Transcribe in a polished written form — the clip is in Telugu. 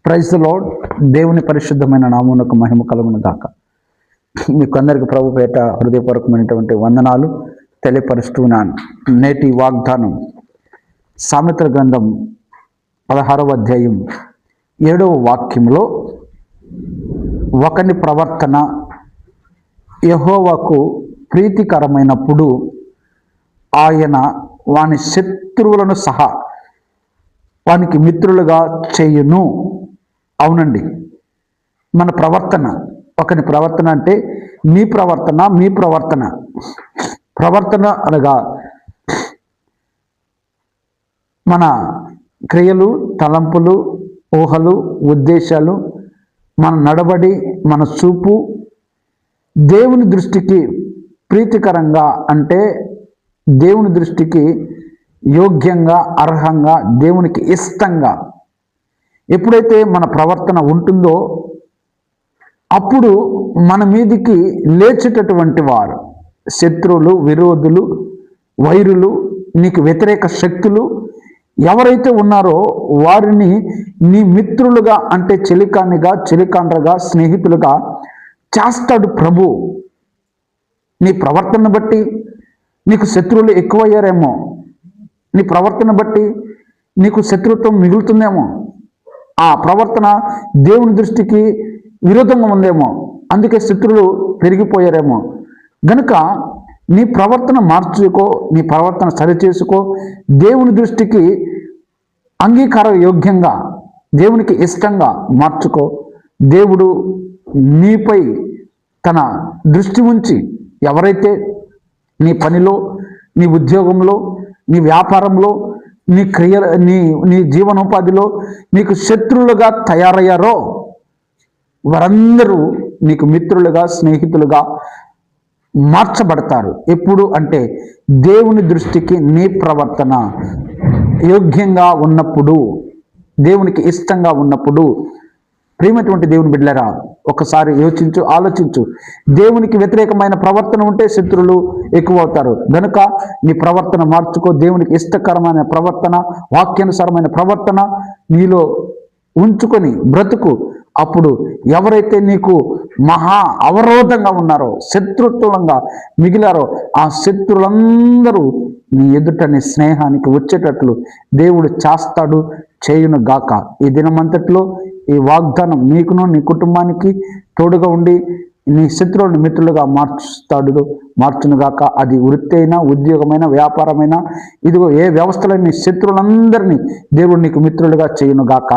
Praise the lord. దేవుని పరిశుద్ధమైన నామమునకు మహిమ కలుగును గాక. మీకు అందరికి ప్రభు పేట హృదయపూర్వకమైనటువంటి వందనాలు తెలియపరుస్తున్నాను. నేటి వాగ్దానం సామెతల గ్రంథం 16వ అధ్యాయం 7వ వాక్యంలో, ఒకని ప్రవర్తన యెహోవాకు ప్రీతికరమైనప్పుడు ఆయన వాని శత్రువులను సహా వానికి మిత్రులుగా చేయును. అవునండి, మన ప్రవర్తన, ఒకని ప్రవర్తన అంటే మీ ప్రవర్తన అనగా మన క్రియలు, తలంపులు, ఊహలు, ఉద్దేశాలు, మన నడవడి, మన చూపు దేవుని దృష్టికి ప్రీతికరంగా అంటే దేవుని దృష్టికి యోగ్యంగా, అర్హంగా, దేవునికి ఇష్టంగా ఎప్పుడైతే మన ప్రవర్తన ఉంటుందో అప్పుడు మన మీదికి లేచేటటువంటి వారు, శత్రువులు, విరోధులు, వైరులు, నీకు వ్యతిరేక శక్తులు ఎవరైతే ఉన్నారో వారిని నీ మిత్రులుగా అంటే చెలికాండ్రగా, స్నేహితులుగా చేస్తాడు ప్రభు. నీ ప్రవర్తన బట్టి నీకు శత్రువులు ఎక్కువయ్యారేమో, నీ ప్రవర్తన బట్టి నీకు శత్రుత్వం మిగులుతుందేమో, ఆ ప్రవర్తన దేవుని దృష్టికి విరోధంగా ఉందేమో, అందుకే శత్రువులు పెరిగిపోయారేమో. గనుక నీ ప్రవర్తన మార్చుకో, నీ ప్రవర్తన సరిచేసుకో, దేవుని దృష్టికి అంగీకార యోగ్యంగా, దేవునికి ఇష్టంగా మార్చుకో. దేవుడు నీపై తన దృష్టి ఉంచి ఎవరైతే నీ పనిలో, నీ ఉద్యోగంలో, నీ వ్యాపారంలో, నీ నీ జీవనోపాధిలో నీకు శత్రువులుగా తయారయ్యారో వారందరూ నీకు మిత్రులుగా, స్నేహితులుగా మార్చబడతారు. ఎప్పుడు అంటే దేవుని దృష్టికి నీ ప్రవర్తన యోగ్యంగా ఉన్నప్పుడు, దేవునికి ఇష్టంగా ఉన్నప్పుడు. ప్రియమైనటువంటి దేవుని బిడ్డలారా, ఒకసారి ఆలోచించు. దేవునికి వ్యతిరేకమైన ప్రవర్తన ఉంటే శత్రువులు ఎక్కువ అవుతారు. కనుక నీ ప్రవర్తన మార్చుకో. దేవునికి ఇష్టకరమైన ప్రవర్తన, వాక్యానుసారమైన ప్రవర్తన నీలో ఉంచుకొని బ్రతుకు. అప్పుడు ఎవరైతే నీకు మహా అవరోధంగా ఉన్నారో, శత్రుత్వంగా మిగిలారో, ఆ శత్రులందరూ నీ ఎదుట నీ స్నేహానికి వచ్చేటట్లు దేవుడు చేస్తాడు, చేయును గాక. ఈ దినమంతట్లో ఈ వాగ్దానం నీకును నీ కుటుంబానికి తోడుగా ఉండి నీ శత్రువులను మిత్రులుగా మార్చును గాక. అది వృత్తి అయినా, ఉద్యోగమైన, వ్యాపారమైనా, ఇదిగో ఏ వ్యవస్థలో నీ శత్రువులందరినీ దేవుడు నీకు మిత్రులుగా చేయును గాక.